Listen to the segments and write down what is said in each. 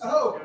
Oh!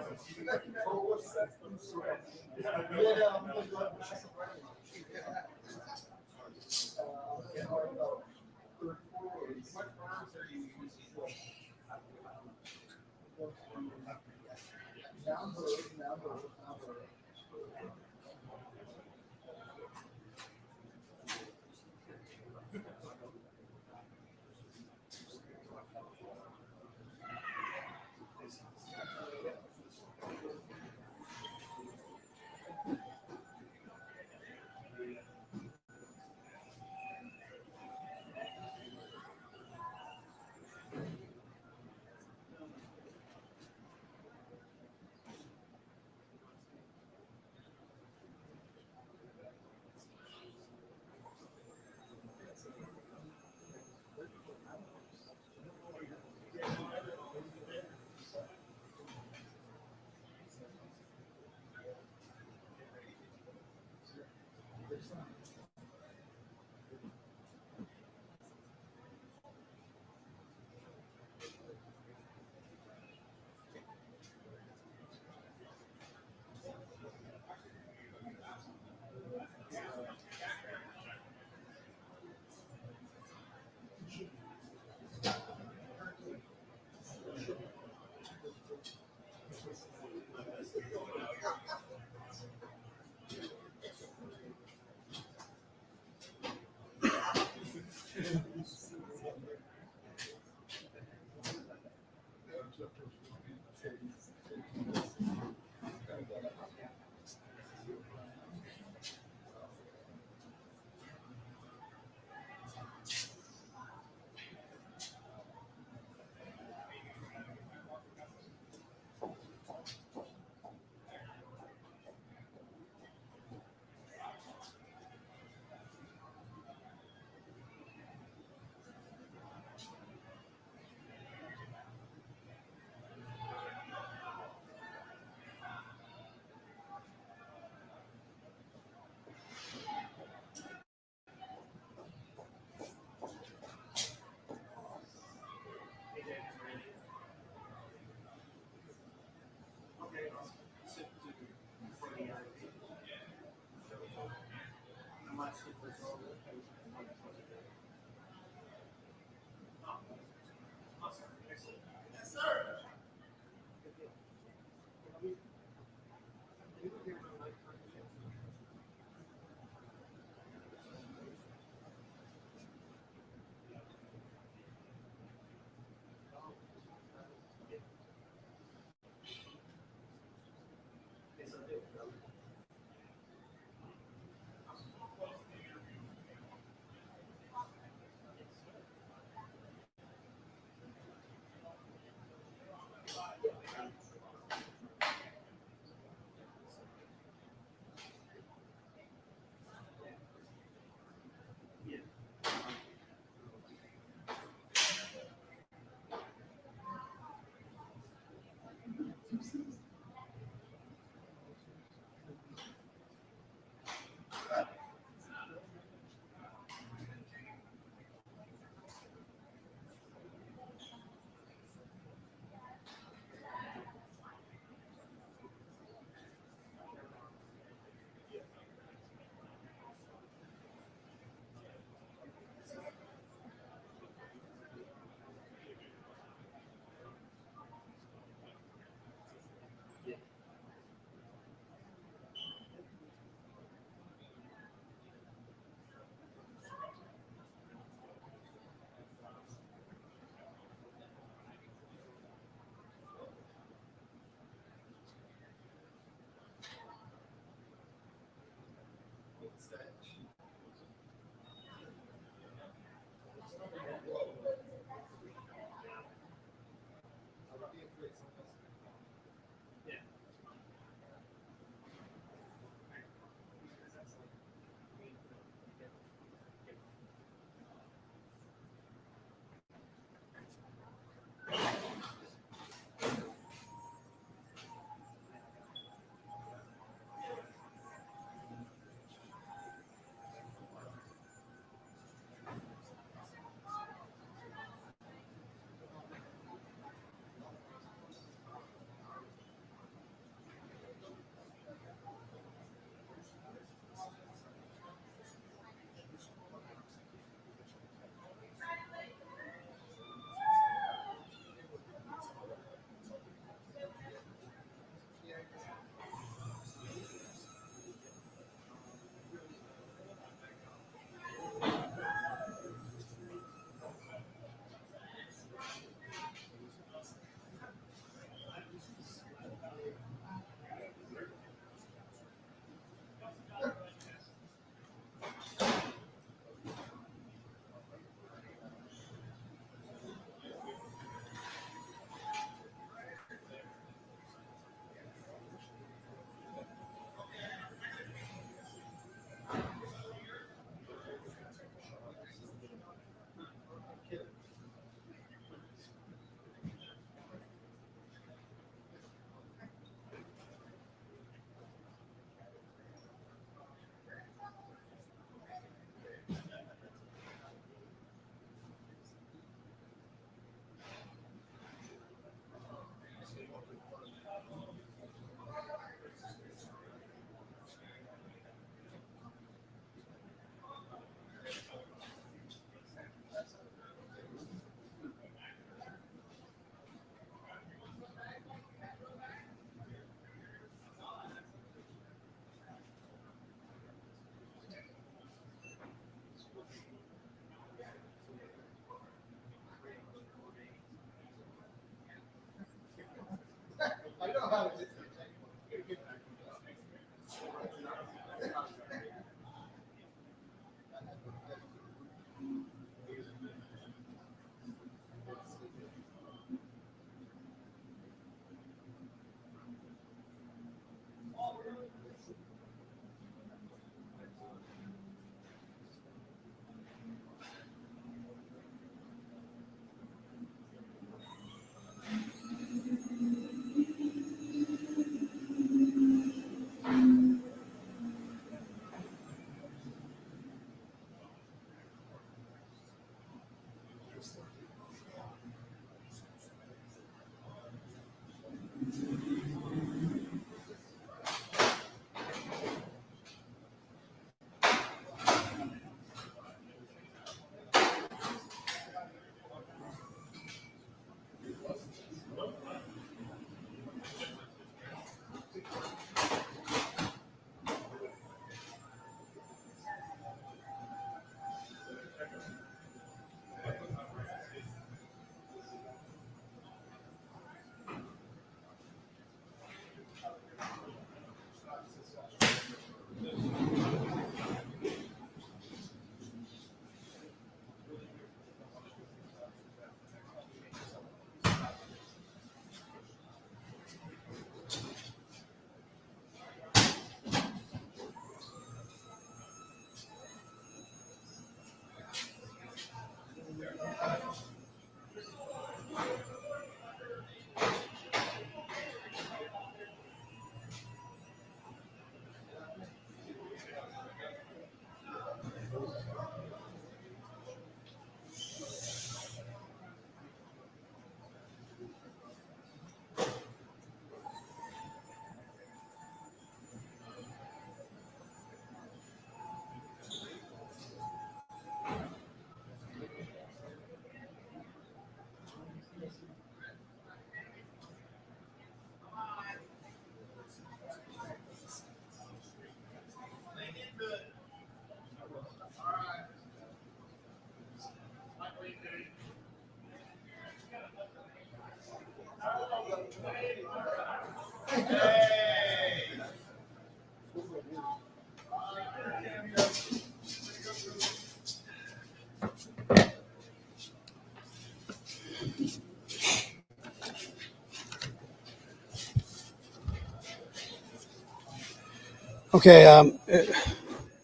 Okay,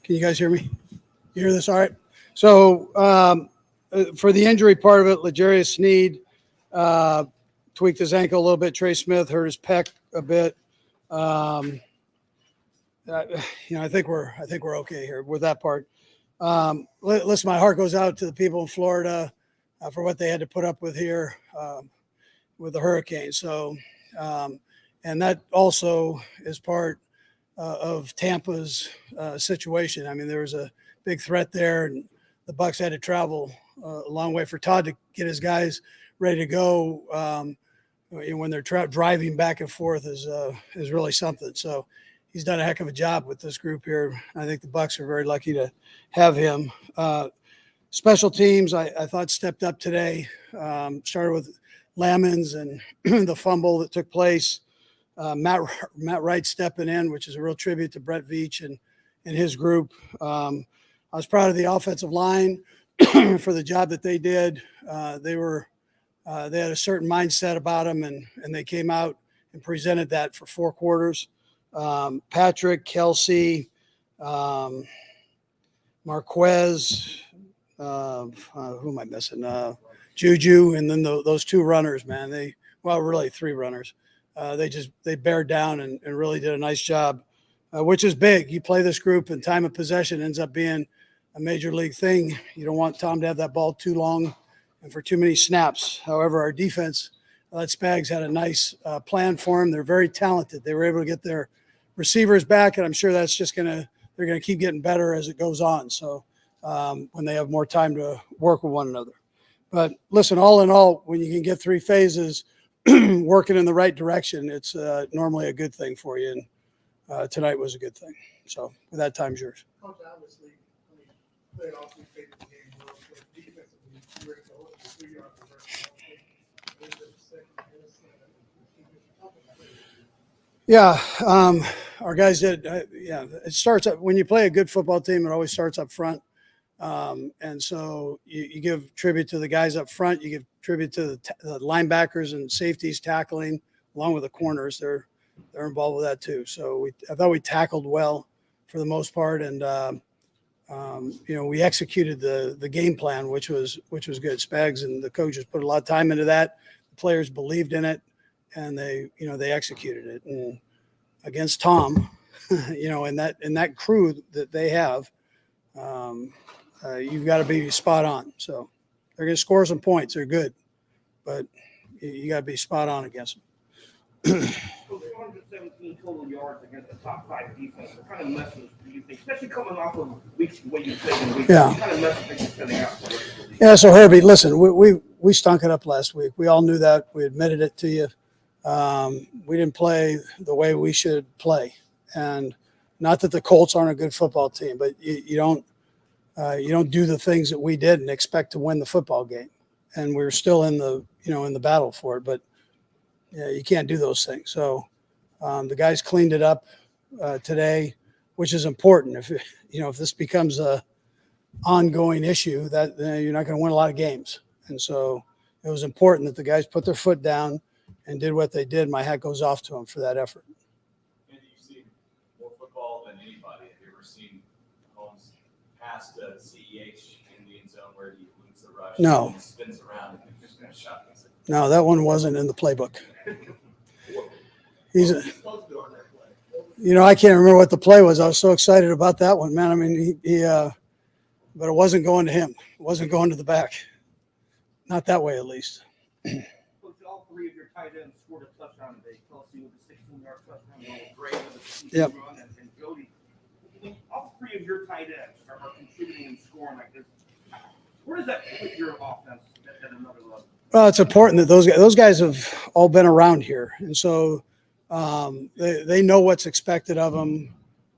can you guys hear me? You hear this all right? So for the injury part of it, L'Jarius Sneed tweaked his ankle a little bit. Trey Smith hurt his pec a bit. I think we're okay here with that part. Listen, my heart goes out to the people in Florida for what they had to put up with here with the hurricane. So, and that also is part of Tampa's situation. I mean, there was a big threat there, and the Bucs had to travel a long way for Todd to get his guys ready to go. When they're driving back and forth is really something. So he's done a heck of a job with this group here. I think the Bucs are very lucky to have him. Special teams, I thought stepped up today. Started with Lamons and the fumble that took place. Matt Wright stepping in, which is a real tribute to Brett Veach and his group. I was proud of the offensive line for the job that they did. They had a certain mindset about them, and they came out and presented that for 4 quarters. Patrick, Kelsey, Marquez, who am I missing? Juju, and then those 2 runners, man. Really 3 runners. They bared down and really did a nice job, which is big. You play this group, and time of possession ends up being a major league thing. You don't want Tom to have that ball too long and for too many snaps. However, our defense, that Spags had a nice plan for him. They're very talented. They were able to get their receivers back, and I'm sure that's just they're going to keep getting better as it goes on. So when they have more time to work with one another. But listen, all in all, when you can get 3 phases working in the right direction, it's normally a good thing for you. And tonight was a good thing. So with that, time's yours. Coach, obviously, played all 3 phases of the game well, but defensively, you were able to hold it to 3 yards of Yeah, our guys did. It starts up when you play a good football team. It always starts up front, and so you give tribute to the guys up front. You give tribute to the linebackers and safeties tackling, along with the corners. They're involved with that too. So I thought we tackled well for the most part, and we executed the game plan, which was good. Spags and the coaches put a lot of time into that. The players believed in it, and they executed it. And against Tom, in that crew that they have, you've got to be spot on. So they're going to score some points. They're good, but you got to be spot on against them. 217 total yards against the top 5 defense. What kind of message do you think, especially coming off of weeks the way you played in weeks? Yeah. What kind of message are you sending out? Yeah. So Herbie, listen, we stunk it up last week. We all knew that. We admitted it to you. We didn't play the way we should play, and not that the Colts aren't a good football team, but you don't do the things that we did and expect to win the football game. And we're still in the battle for it, but you can't do those things. So the guys cleaned it up today, which is important. If this becomes a ongoing issue, that you're not going to win a lot of games. And so it was important that the guys put their foot down and did what they did. My hat goes off to them for that effort. Andy, you've seen more football than anybody. Have you ever seen Holmes pass to CEH in the end zone where he loops the rush? No. And spins around and just kind of shotguns it? No, that one wasn't in the playbook. I can't remember what the play was. I was so excited about that one, man. I mean, but it wasn't going to him. It wasn't going to the back. Not that way, at least. Coach, all 3 of your tight ends scored a touchdown today. Kelsey with a 16-yard touchdown, along with Gray with a 16 run, and Jody. All 3 of your tight ends are contributing and scoring like this. Where does that put your offense at another level? Well, it's important that those guys have all been around here, and so they know what's expected of them.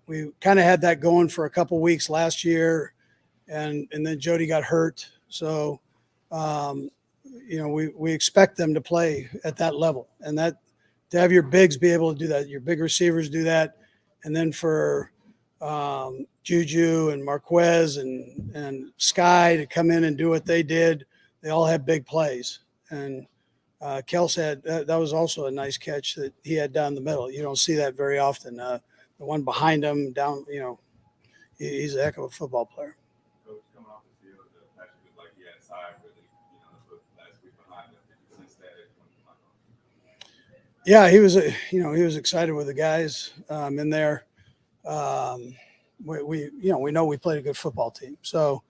We kind of had that going for a couple weeks last year, and then Jody got hurt. So, we expect them to play at that level, and that to have your bigs be able to do that, your big receivers do that, and then for Juju and Marquez and Sky to come in and do what they did, they all had big plays. And Kels had that was also a nice catch that he had down the middle. You don't see that very often. The one behind him down, he's a heck of a football player. Coach, coming off the field, Patrick looked like he had time really, put last week behind him. Did you sense that? Yeah, he was excited with the guys in there. We know we played a good football team, so,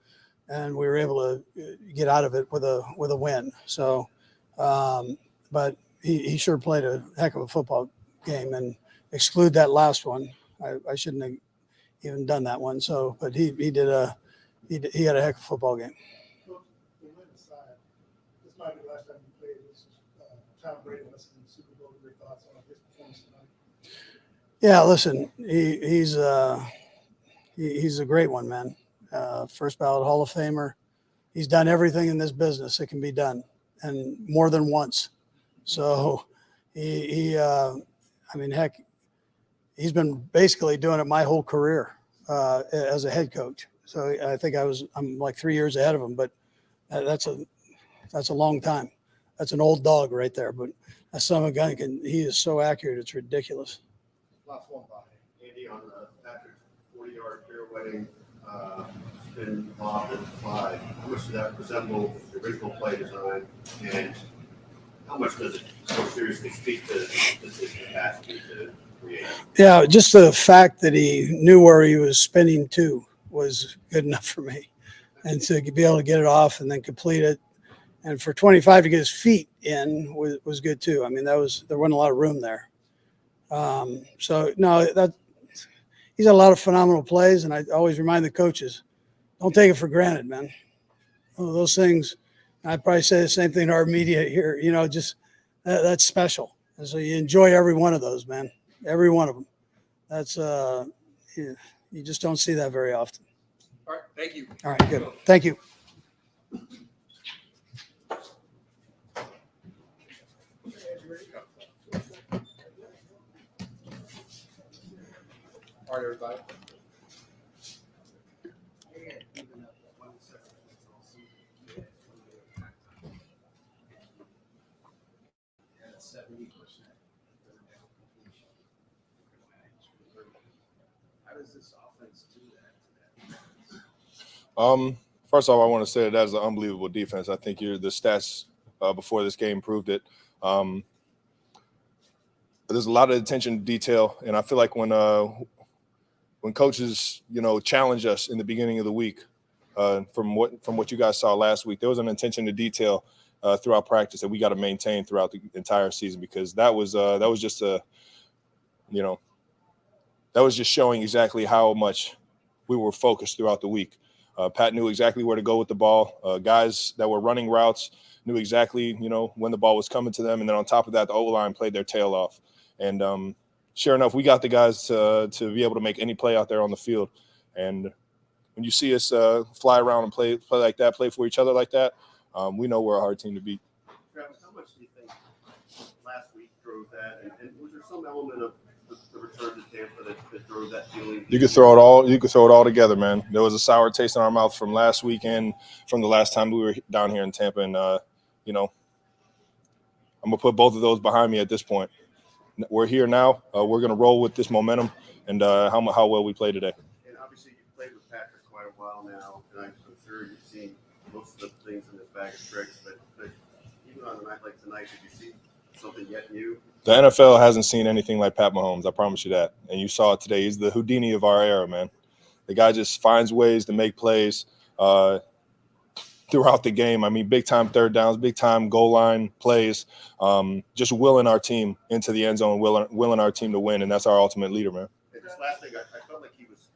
and we were able to get out of it with a win. So, but he sure played a heck of a football game, and exclude that last one. I shouldn't have even done that one. So, but he had a heck of a football game. Coach, the win aside, this might be the last time you played. This is Tom Brady listening to the Super Bowl. Your thoughts on his performance tonight? Yeah, listen, he's a great one, man. First ballot Hall of Famer. He's done everything in this business that can be done, and more than once. So heck, he's been basically doing it my whole career as a head coach. So I think I'm like 3 years ahead of him, but that's a long time. That's an old dog right there. But that son of a gun he is so accurate, it's ridiculous. Last one by Andy on Patrick's 40-yard pirouetting spin lob and slide. How much does that resemble the original play design, and how much does it so seriously speak to his capacity to create? Yeah, just the fact that he knew where he was spinning to was good enough for me, and to be able to get it off and then complete it, and for 25 to get his feet in was good too. I mean, there wasn't a lot of room there. So no, he's had a lot of phenomenal plays, and I always remind the coaches, don't take it for granted, man. Those things, I'd probably say the same thing to our media here, just that's special. And so you enjoy every one of those, man, every one of them. That's, you just don't see that very often. All right, thank you. All right, good. Thank you. All right, everybody. How does this offense do that? First off, I want to say that is an unbelievable defense. I think the stats before this game proved it. There's a lot of attention to detail, and I feel like when coaches, challenge us in the beginning of the week, from what you guys saw last week, there was an attention to detail throughout practice that we got to maintain throughout the entire season, because that was just showing exactly how much we were focused throughout the week. Pat knew exactly where to go with the ball. Guys that were running routes knew exactly, when the ball was coming to them. And then on top of that, the O-line played their tail off. And sure enough, we got the guys to be able to make any play out there on the field. And when you see us fly around and play like that, play for each other like that, we know we're a hard team to beat. Travis, how much do you think last week drove that? And was there some element of the return to Tampa that drove that feeling? You could throw it all together, man. There was a sour taste in our mouth from last weekend, from the last time we were down here in Tampa, and I'm gonna put both of those behind me at this point. We're here now. We're gonna roll with this momentum and how well we play today. And obviously, you've played with Patrick quite a while now, and I'm sure you've seen most of the things in this bag of tricks. But even on a night like tonight, did you see something yet new? The NFL hasn't seen anything like Pat Mahomes. I promise you that. And you saw it today. He's the Houdini of our era, man. The guy just finds ways to make plays throughout the game. I mean, big-time third downs, big-time goal line plays, just willing our team into the end zone, willing our team to win, and that's our ultimate leader, man. And this last thing, I felt like he was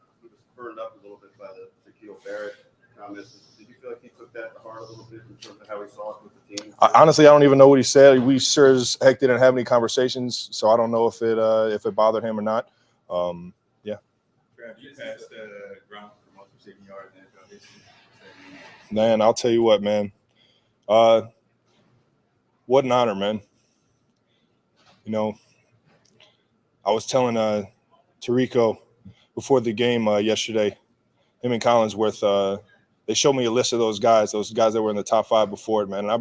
burned up a little bit by the Shaquille Barrett comments. Did you feel like he took that to heart a little bit in terms of how he saw it with the team? Honestly, I don't even know what he said. We sure as heck didn't have any conversations, so I don't know if it bothered him or not. Yeah. Trav, you passed ground for most receiving yards in NFL history. Man, I'll tell you what, man. What an honor, man. I was telling Tarico before the game yesterday, him and Collinsworth, they showed me a list of those guys that were in the top 5 before it, man. And I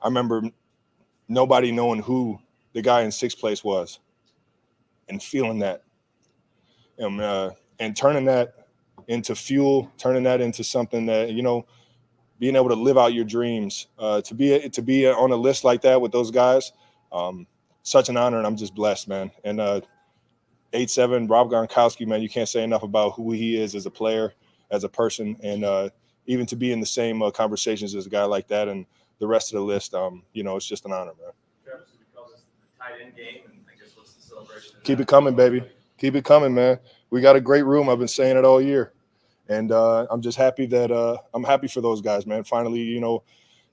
remember nobody knowing who the guy in 6th place was and feeling that. And turning that into fuel, turning that into something that, you know, being able to live out your dreams, to be on a list like that with those guys, such an honor, and I'm just blessed, man. And 8-7, Rob Gronkowski, man, you can't say enough about who he is as a player, as a person, and even to be in the same conversations as a guy like that and the rest of the list, you know, it's just an honor, man. Travis, we call this the tight end game, and I guess what's the celebration? Keep it coming, baby. Keep it coming, man. We got a great room. I've been saying it all year. And I'm just happy that I'm happy for those guys, man. Finally, you know,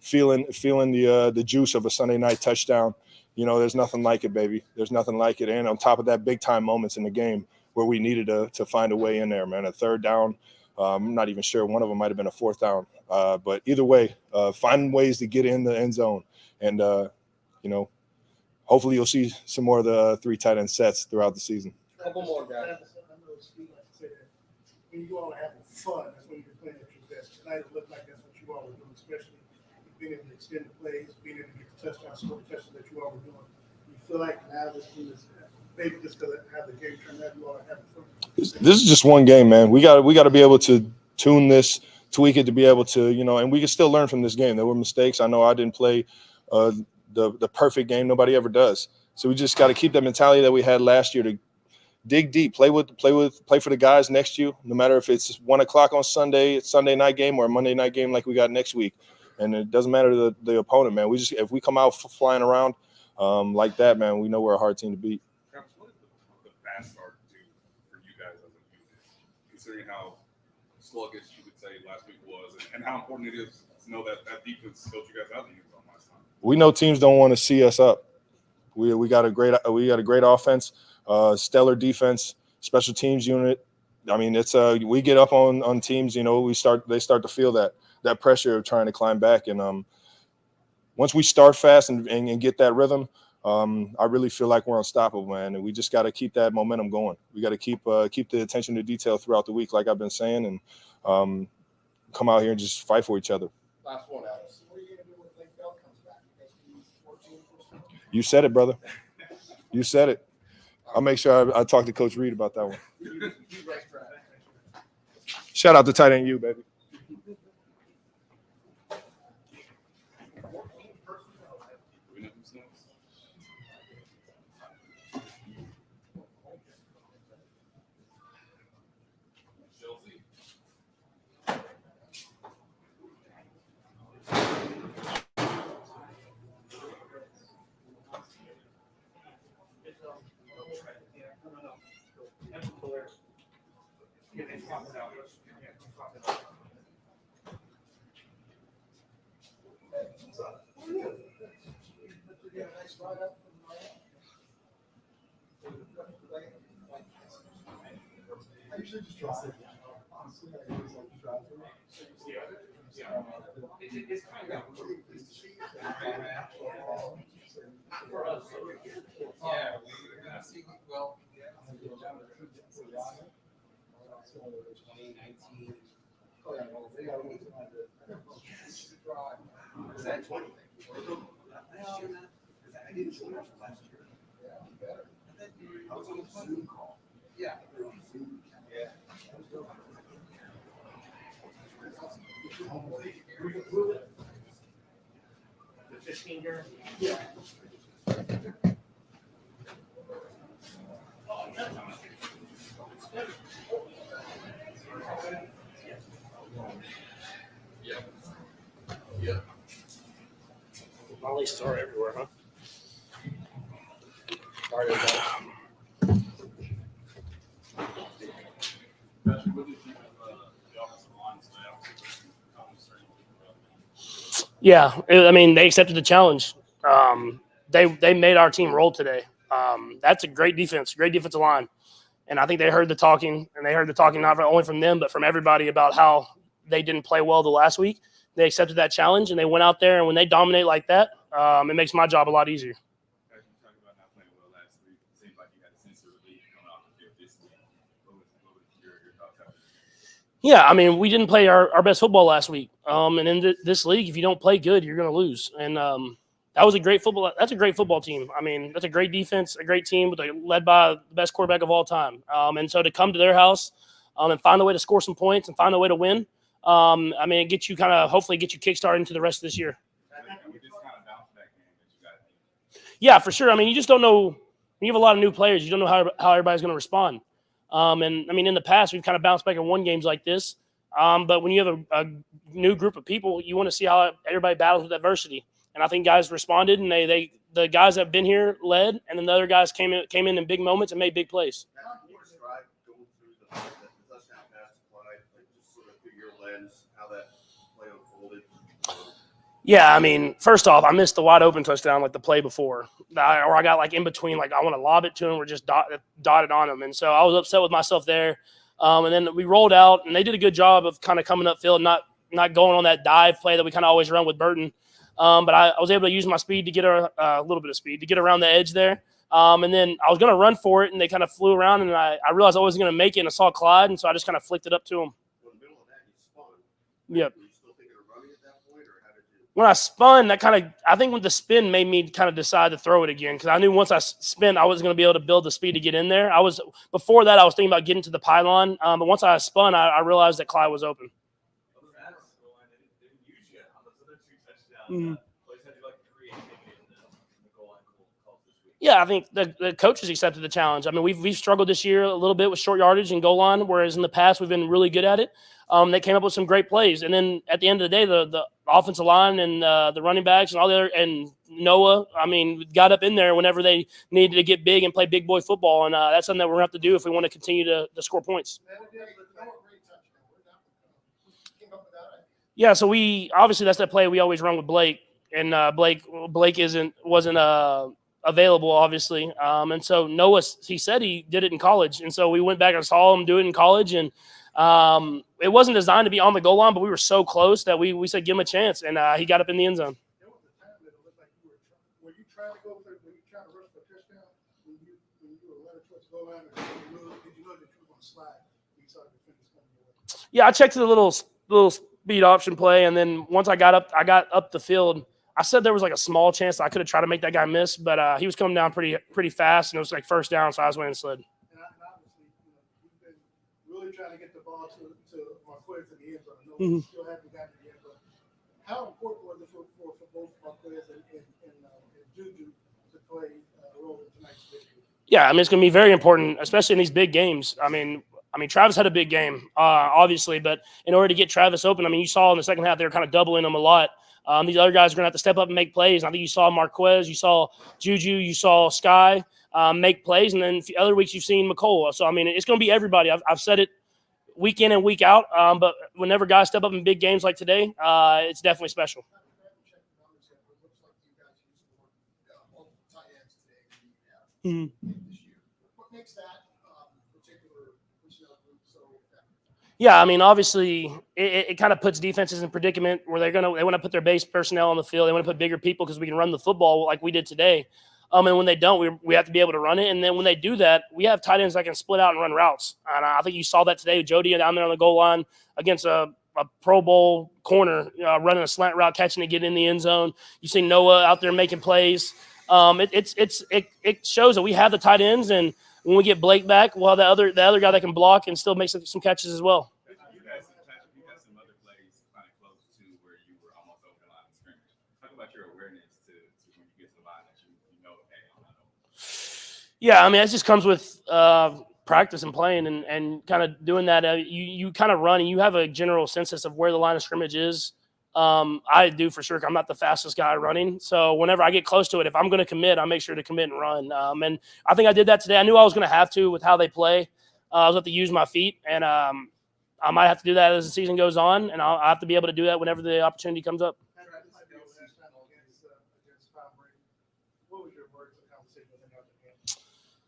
feeling the juice of a Sunday night touchdown. You know, there's nothing like it, baby. There's nothing like it. And on top of that, big time moments in the game where we needed to find a way in there, man. A 3rd down. I'm not even sure. One of them might have been a 4th down. But either way, finding ways to get in the end zone. And, you know, hopefully you'll see some more of the 3 tight end sets throughout the season. Couple more guys. I know Steve likes to say that when you all are having fun, that's when you're playing at your best. Tonight it looked like that's what you all were doing, especially being able to extend the plays, being able to get the touchdown, score the touchdown that you all were doing. You feel like now this team is maybe just to have the game turned out, you all are having fun. This is just one game, man. We got to be able to tune this, tweak it to be able to, you know, and we can still learn from this game. There were mistakes. I know I didn't play the perfect game. Nobody ever does. So we just got to keep that mentality that we had last year to dig deep, play for the guys next to you, no matter if it's 1 o'clock on Sunday, it's Sunday night game or a Monday night game like we got next week. And it doesn't matter the opponent, man. If we come out flying around like that, man, we know we're a hard team to beat. Travis, what did the fast start do for you guys as a unit, considering how sluggish you would say last week was, and how important it is to know that defense helped you guys out in the end zone last time? We know teams don't want to see us up. We got a great offense, stellar defense, special teams unit. I mean, it's we get up on teams, you know, they start to feel that pressure of trying to climb back. And once we start fast and get that rhythm, I really feel like we're unstoppable, man. And we just got to keep that momentum going. We got to keep the attention to detail throughout the week, like I've been saying, and come out here and just fight for each other. Last one, Alex. What are you going to do when Lake Bell comes back? You said it, brother. You said it. I'll make sure I talk to Coach Reed about that one. Shout out to tight end you, baby. I usually just drive. Honestly, I always like to drive through. It's kind of for us. Yeah. Well, is that 20? I didn't see much last year. I was on the Zoom call. Yeah. The 15 year? Yeah. Yeah. Molly Star everywhere, huh? Patrick, what did you think of the offensive line today? Yeah, I mean, they accepted the challenge. They made our team roll today. That's a great defense, great defensive line. And I think they heard the talking, and they heard the talking not only from them, but from everybody about how they didn't play well the last week. They accepted that challenge, and they went out there, and when they dominate like that, it makes my job a lot easier. As you talked about not playing well last week, it seems like Yeah, I mean, we didn't play our best football last week. And in this league, if you don't play good, you're going to lose. And that was a great football. That's a great football team. I mean, that's a great defense, a great team led by the best quarterback of all time. And so to come to their house and find a way to score some points and find a way to win, I mean, it gets you hopefully get you kickstarted into the rest of this year. We just kind of bounced back game that you guys need. Yeah, for sure. I mean, you just don't know. When you have a lot of new players, you don't know how everybody's going to respond. And I mean, in the past, we've kind of bounced back and won games like this. But when you have a new group of people, you want to see how everybody battles with adversity. And I think guys responded, and the guys that have been here led, and then the other guys came in big moments and made big plays. How do you describe going through the touchdown pass play, like just sort of through your lens, how that play unfolded? Yeah, I mean, first off, I missed the wide open touchdown like the play before, or I got like in between, like I want to lob it to him or just dotted on him, and so I was upset with myself there. And then we rolled out, and they did a good job of kind of coming upfield, not going on that dive play that we kind of always run with Burton. But I was able to use my speed to get a little bit of speed to get around the edge there. And then I was going to run for it, and they kind of flew around, and I realized I wasn't going to make it, and I saw Clyde, and so I just kind of flicked it up to him. In the middle of that, you spun. Yep. Were you still thinking of running at that point, or how did you? When I spun, I think when the spin made me kind of decide to throw it again, because I knew once I spin, I was going to be able to build the speed to get in there. Before that, I was thinking about getting to the pylon, but once I spun, I realized that Clyde was open. Other than that, they didn't use you on those other two touchdowns. Mhm. Boys had to like creativity in the goal line calls this week. Yeah, I think the coaches accepted the challenge. I mean, we've struggled this year a little bit with short yardage and goal line, whereas in the past we've been really good at it. They came up with some great plays, and then at the end of the day, the offensive line and the running backs and all the other and Noah, I mean, got up in there whenever they needed to get big and play big boy football, and that's something that we're going to have to do if we want to continue to score points. Yeah, so we obviously that's that play we always run with Blake, and Blake wasn't available obviously, and so Noah, he said he did it in college, and so we went back and saw him do it in college, and it wasn't designed to be on the goal line, but we were so close that we said give him a chance, and he got up in the end zone. There was a time that it looked like were you trying to rush for a touchdown when you were running towards the goal line, or did you know that you were going to slide? You saw the defenders coming your way. Yeah, I checked the little speed option play, and then once I got up the field, I said there was like a small chance that I could have tried to make that guy miss, but he was coming down pretty fast, and it was like first down, so I was waiting and slid. And obviously, you've been really trying to get the ball to Marquez in the end zone. I know Mhm. we still haven't gotten it yet, but how important was it for both Marquez and Juju to play a role in tonight's victory? Yeah, I mean, it's going to be very important, especially in these big games. I mean, Travis had a big game, obviously, but in order to get Travis open, I mean, you saw in the second half they were kind of doubling him a lot. These other guys are going to have to step up and make plays. I think you saw Marquez, you saw Juju, you saw Sky make plays, and then other weeks you've seen McCole. So, I mean, it's going to be everybody. I've said it week in and week out, but whenever guys step up in big games like today, it's definitely special. Mhm. What makes that particular personnel group so effective? Yeah, I mean, obviously, it kind of puts defenses in predicament where they want to put their base personnel on the field. They want to put bigger people because we can run the football like we did today. And when they don't, we have to be able to run it. And then when they do that, we have tight ends that can split out and run routes. And I think you saw that today. Jody down there on the goal line against a Pro Bowl corner, running a slant route, catching it, getting in the end zone. You see Noah out there making plays. It shows that we have the tight ends, and when we get Blake back, we'll have the other guy that can block and still make some catches as well. You guys some other plays kind of close to where you were almost over the line of scrimmage. Talk about your awareness to when you get to the line that you know, hey, I'm not over. Yeah, I mean, it just comes with practice and playing and kind of doing that. You kind of run and you have a general census of where the line of scrimmage is. I do for sure. I'm not the fastest guy running. So whenever I get close to it, if I'm going to commit, I make sure to commit and run. And I think I did that today. I knew I was going to have to with how they play. I was going to use my feet, and I might have to do that as the season goes on, and I'll have to be able to do that whenever the opportunity comes up. What was your words of conversation with him after the game?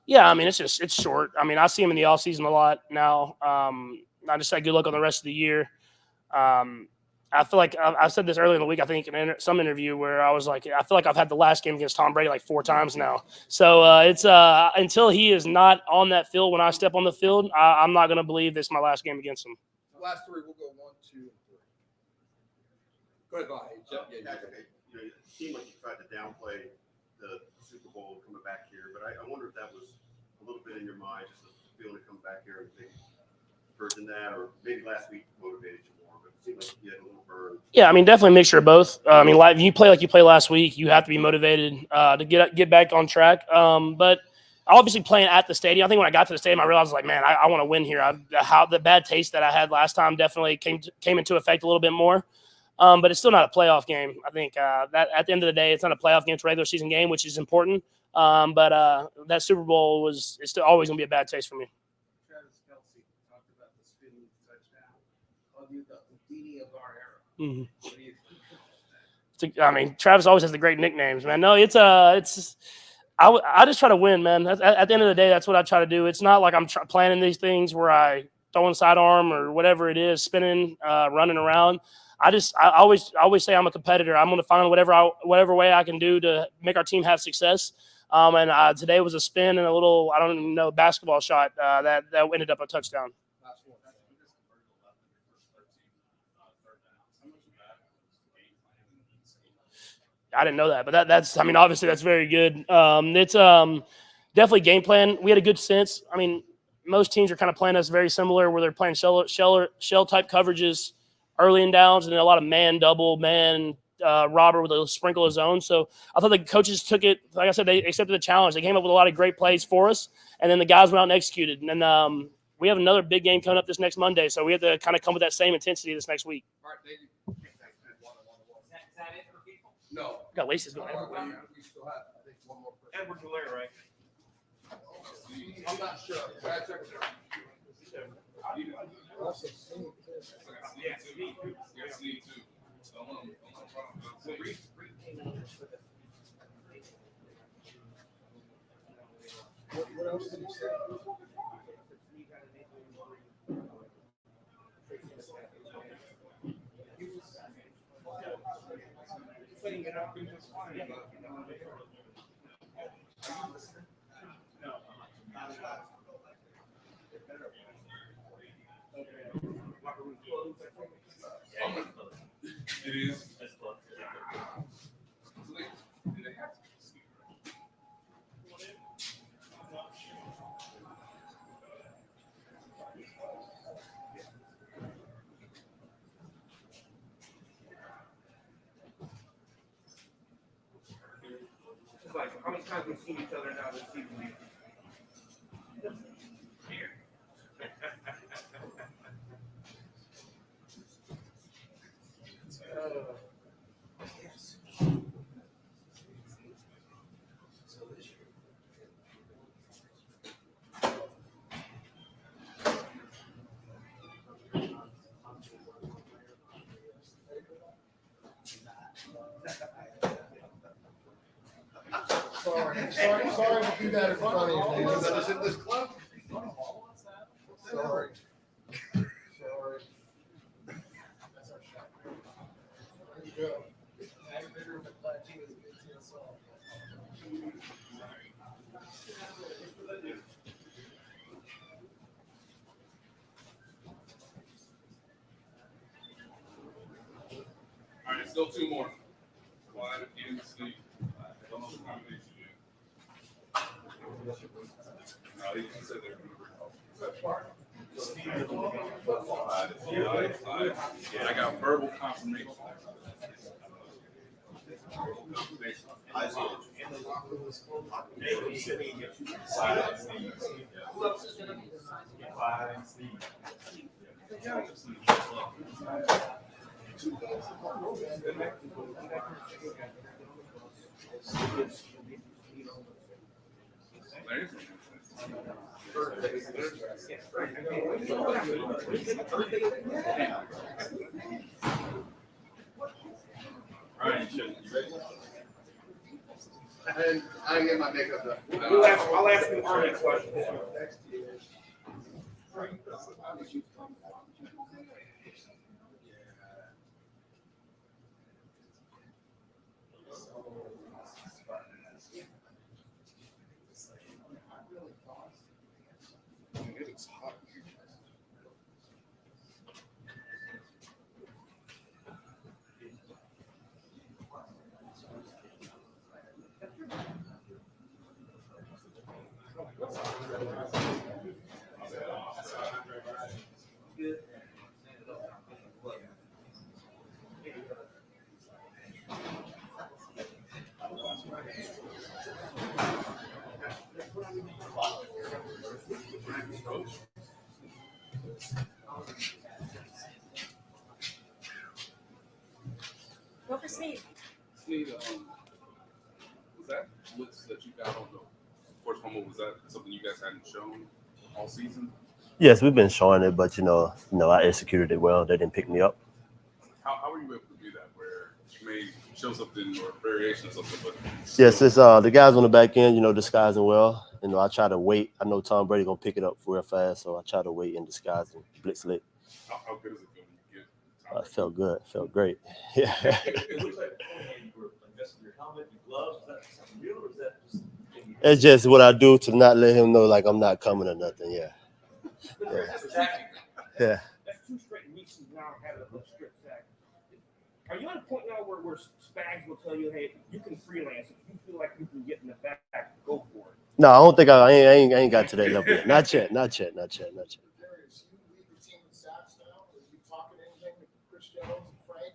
Yeah, I mean, it's short. I mean, I see him in the offseason a lot now. I just say good luck on the rest of the year. I feel like I said this earlier in the week, I think, in some interview where I was like, I feel like I've had the last game against Tom Brady like 4 times now. So it's until he is not on that field when I step on the field, I'm not going to believe this is my last game against him. last three, we'll go 1, 2, and 3. Go ahead, Vahe. Yeah, That's okay. You know, it seemed like you tried to downplay the Super Bowl coming back here, but I wonder if that was a little bit in your mind, just feeling to come back here and think version that, or maybe last week motivated you more, but it seemed like you had a little burn. Yeah, I mean, definitely a mixture of both. I mean, if you play like you play last week, you have to be motivated to get back on track. But obviously playing at the stadium, I think when I got to the stadium, I realized, like, man, I want to win here. How the bad taste that I had last time definitely came into effect a little bit more. But it's still not a playoff game. I think that at the end of the day, it's not a playoff game. It's a regular season game, which is important. But that Super Bowl is still always going to be a bad taste for me. Travis Kelce talked about the spinning touchdown. Called you the Houdini of our era. Mm-hmm. What do you think? I mean, Travis always has the great nicknames, man. No, I just try to win, man. At the end of the day, that's what I try to do. It's not like I'm planning these things where I throwing sidearm or whatever it is, spinning, running around. I always say I'm a competitor. I'm going to find whatever way I can do to make our team have success. And today was a spin and a little, I don't even know, basketball shot that ended up a touchdown. Last one. I didn't know that, but that's I mean, obviously that's very good. It's definitely game plan. We had a good sense. I mean, most teams are kind of playing us very similar, where they're playing shell type coverages early in downs, and then a lot of man double, man robber with a sprinkle of zone. So I thought the coaches took it. Like I said, they accepted the challenge. They came up with a lot of great plays for us, and then the guys went out and executed. And then we have another big game coming up this next Monday, so we have to kind of come with that same intensity this next week. All right, thank you. Is that it for people? No. Got laces going. We still have, I think, one more person. Edward Gelaire, right? I'm not sure. I check with her. Yeah, me too. Yes, me too. What else did you say? Putting it up in this one. It is. Do they have to? It's like, how many times we've seen each other now this season? Here. Sorry to do that in front of you. You let us in this club? Sorry. There you go. All right, still two more. Wide in sleep. Don't know the combination yet. No, he said they're going to I got verbal confirmation. I see Ryan, you ready? And I didn't get my makeup done. I'll ask you Army questions. It's hot. Snead, was that blitz that you got on the first fumble, was that something you guys hadn't shown all season? Yes, we've been showing it, but I executed it well. They didn't pick me up. How were you able to do that? Where you may show something or variation of something, but Yes, it's the guys on the back end, disguising well. I try to wait. I know Tom Brady gonna pick it up real fast, so I try to wait and disguise and blitz late. how good is it feel when you get Tom It felt good. It felt great. Yeah. It looks like beforehand you were adjusting your helmet, your gloves. Is that something real, or is that just? It's just what I do to not let him know like I'm not coming or nothing. Yeah. Yeah. That's 2 straight weeks you've now had a strip sack. Are you at a point now where Spags will tell you, hey, you can freelance. If you feel like you can get in the back, go for it? No, I don't think I ain't got to that level yet. Not yet. Darius, you lead the team in sacks now. Are you talking anything with Chris Jones and Frank?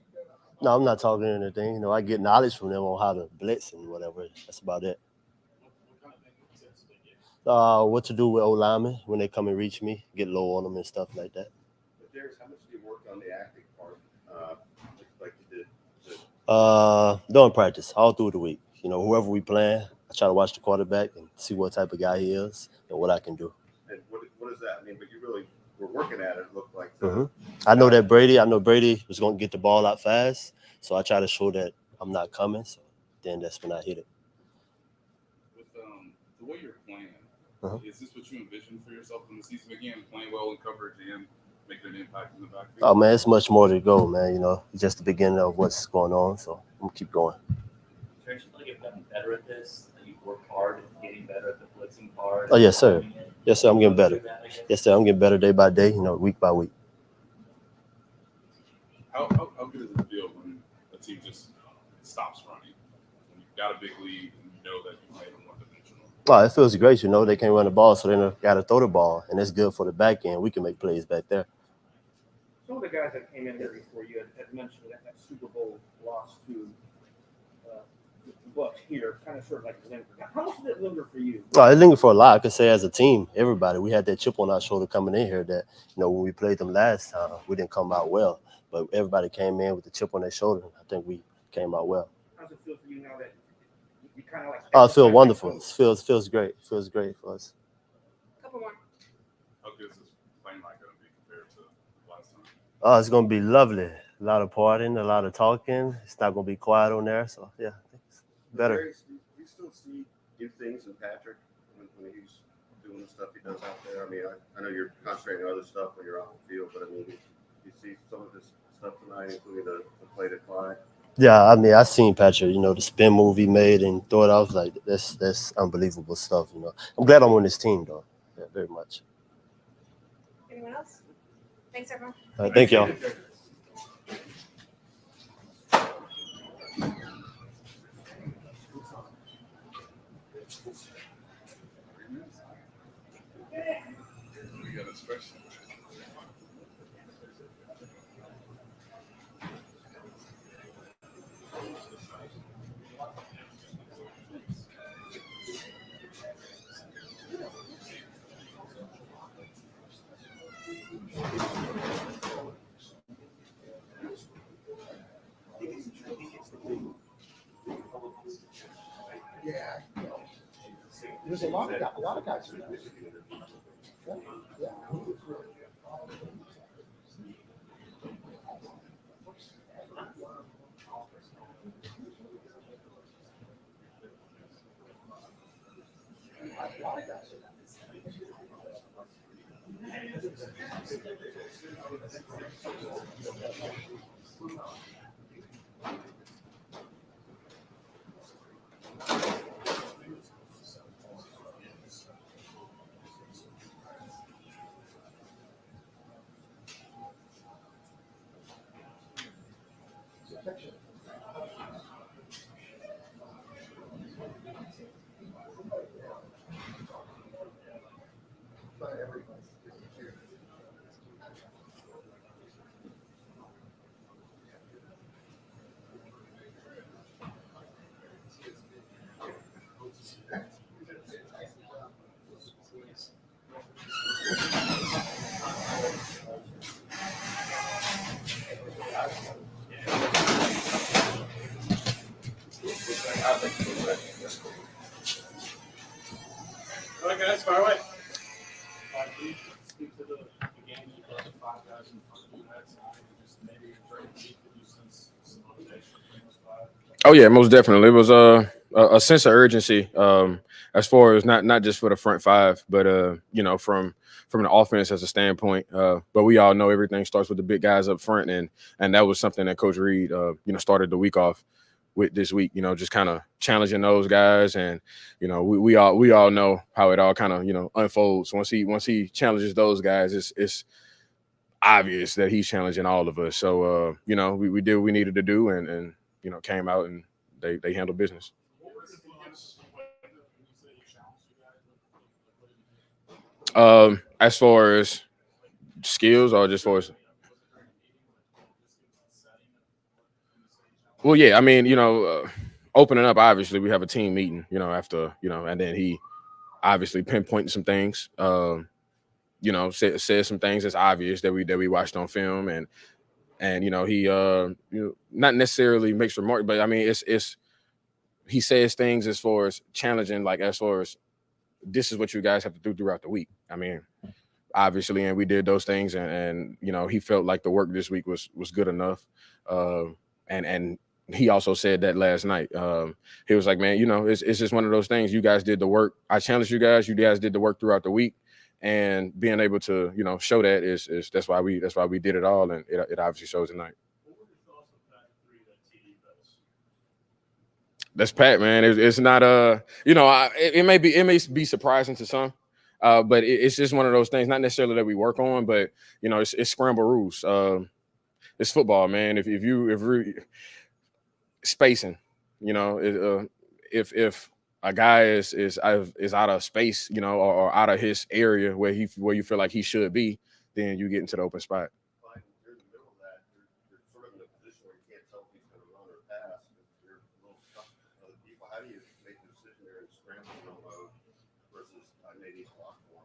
No, I'm not talking anything. I get knowledge from them on how to blitz and whatever. That's about it. What to do with old linemen when they come and reach me, get low on them and stuff like that. But Darius, how much do you work on the acting part, like you did? During practice, all through the week. Whoever we playing, I try to watch the quarterback and see what type of guy he is and what I can do. And what does that mean? But you really were working at it. It looked like. I know Brady was going to get the ball out fast, so I try to show that I'm not coming. So then that's when I hit it. With the way you're playing, is this what you envisioned for yourself in the season again? Playing well in coverage and making an impact in the backfield? Oh man, it's much more to go, man. It's just the beginning of what's going on. So I'm gonna keep going. Terrence, you feel like you've gotten better at this? That you've worked hard at getting better at the blitzing part? Oh yes, sir. Yes, sir. I'm getting better. Yes, sir. I'm getting better day by day. Week by week. How good does it feel when a team just stops running? When you've got a big lead and you know that you made them one-dimensional. Oh, it feels great. They can't run the ball, so they got to throw the ball, and it's good for the back end. We can make plays back there. Some of the guys that came in here before you had mentioned that Super Bowl loss to the Bucs here, kind of sort of like linger. How much did it linger for you? Oh, it lingered for a lot. I could say as a team, everybody, we had that chip on our shoulder coming in here that, when we played them last time, we didn't come out well. But everybody came in with the chip on their shoulder. I think we came out well. How's it feel for you now that you kind of like? Oh, it feels wonderful. It feels great. It feels great for us. Couple more. How good is this playing like going to be compared to last time? Oh, it's going to be lovely. A lot of partying, a lot of talking. It's not going to be quiet on there. So, yeah, it's better. Darius, do you still see new things in Patrick when he's doing the stuff he does out there? I mean, I know you're concentrating on other stuff when you're on the field, but I mean, you see some of this stuff tonight, including the play to Clyde. Yeah, I mean, I seen Patrick, the spin move he made and throw it out. Like, that's unbelievable stuff, I'm glad I'm on this team, though. Yeah, very much. Anyone else? Thanks, everyone. All right, thank y'all. We got a special. Yeah. There's a lot of guys. Yeah. I think that's cool. All right, guys, fire away. Speak to the game you got the 5 guys in front of you that time, just maybe during the week that you sense some motivation from those 5? Oh yeah, most definitely. It was a sense of urgency as far as not just for the front 5, but from the offense as a standpoint. But we all know everything starts with the big guys up front, and that was something that Coach Reed started the week off with this week. Just kind of challenging those guys, and we all know how it all kind of unfolds once he challenges those guys. It's obvious that he's challenging all of us. So we did what we needed to do, and came out and they handled business. As far as skills or just for us? Well, yeah, I mean, opening up, obviously we have a team meeting, after, and then he obviously pinpointed some things, said some things that's obvious that we watched on film, and he not necessarily makes remarks, but I mean it's he says things as far as challenging, like as far as this is what you guys have to do throughout the week. I mean, obviously, and we did those things, and he felt like the work this week was good enough, and he also said that last night. He was like, man, it's just one of those things. You guys did the work. I challenged you guys. You guys did the work throughout the week. And being able to, show that is that's why we did it all, and it obviously shows tonight. That's Pat, man. It's not it may be surprising to some, but it's just one of those things. Not necessarily that we work on, but it's scramble rules. It's football, man. If spacing, if a guy is out of space, or out of his area where you feel like he should be, then you get into the open spot. You're in the middle of that. You're sort of in a position where you can't tell if he's going to run or pass. You're a little stuck with other people. How do you make the decision there in scramble mode versus I may need to block for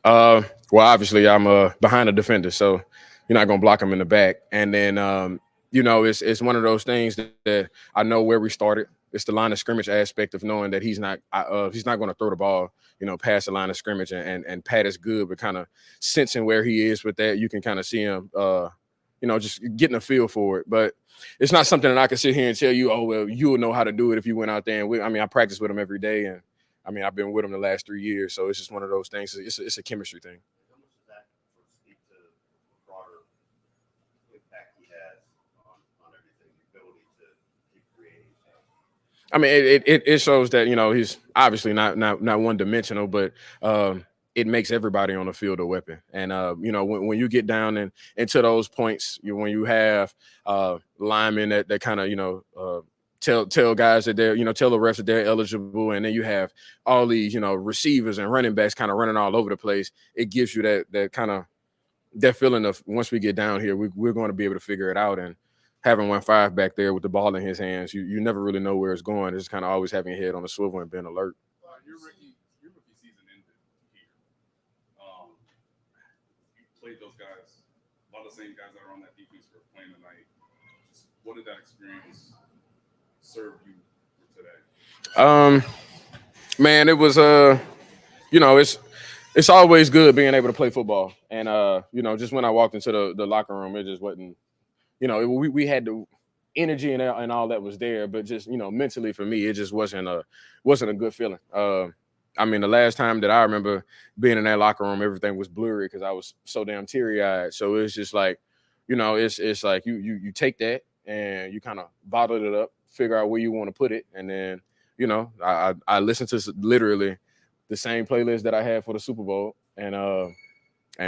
him? Well, obviously I'm behind the defender, so you're not gonna block him in the back. And then it's one of those things that I know where we started. It's the line of scrimmage aspect of knowing that he's not going to throw the ball, past the line of scrimmage, and Pat is good, but kind of sensing where he is with that. You can kind of see him, just getting a feel for it. But it's not something that I can sit here and tell you, oh, well, you would know how to do it if you went out there. And I practice with him every day, and I've been with him the last 3 years. So it's just one of those things. It's a chemistry thing. How much does that sort of speak to the broader impact he has on everything, the ability to keep creating? I mean, it shows that he's obviously not one dimensional, but it makes everybody on the field a weapon. And when you get down and into those points, when you have linemen that kind of tell guys that they're tell the refs that they're eligible, and then you have all these receivers and running backs kind of running all over the place. It gives you that kind of that feeling of once we get down here, we're going to be able to figure it out. And having 1-5 back there with the ball in his hands, you never really know where it's going. It's just kind of always having your head on the swivel and being alert. Your rookie season ended here. You played those guys, a lot of the same guys that are on that defense were playing tonight. Just what did that experience serve you for today? Man, it was it's always good being able to play football. And just when I walked into the locker room, it just wasn't. We had the energy and all that was there, but just mentally for me, it just wasn't a good feeling. The last time that I remember being in that locker room, everything was blurry because I was so damn teary-eyed. So it's just like, it's like you take that and you kind of bottle it up, figure out where you want to put it, and then I listened to literally the same playlist that I had for the Super Bowl, and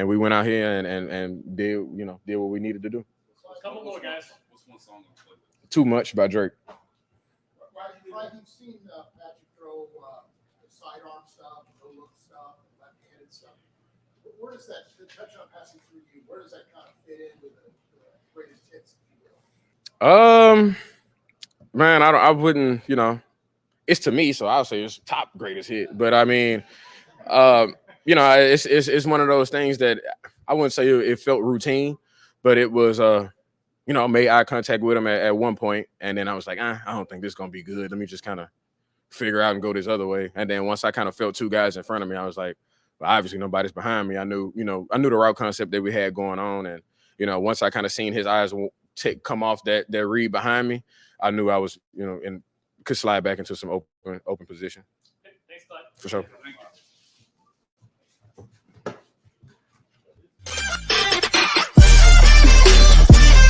we went out here and did what we needed to do. Couple more, guys. What's one song on the playlist? Too Much by Drake. Right, you've seen Patrick throw sidearm stuff, no-look stuff, left-handed stuff. Where does that, the touchdown passing through you, where does that kind of fit in with the greatest hits, if you will? Man, I wouldn't, it's to me, so I'll say it's top greatest hit. But it's one of those things that I wouldn't say it felt routine, but it was made eye contact with him at one point, and then I was like, I don't think this is gonna be good. Let me just kind of figure out and go this other way. And then once I kind of felt two guys in front of me, I was like, well, obviously nobody's behind me. I knew the route concept that we had going on, and once I kind of seen his eyes come off that read behind me, I knew I was and could slide back into some open position. Thanks, bud. For sure. Thank you.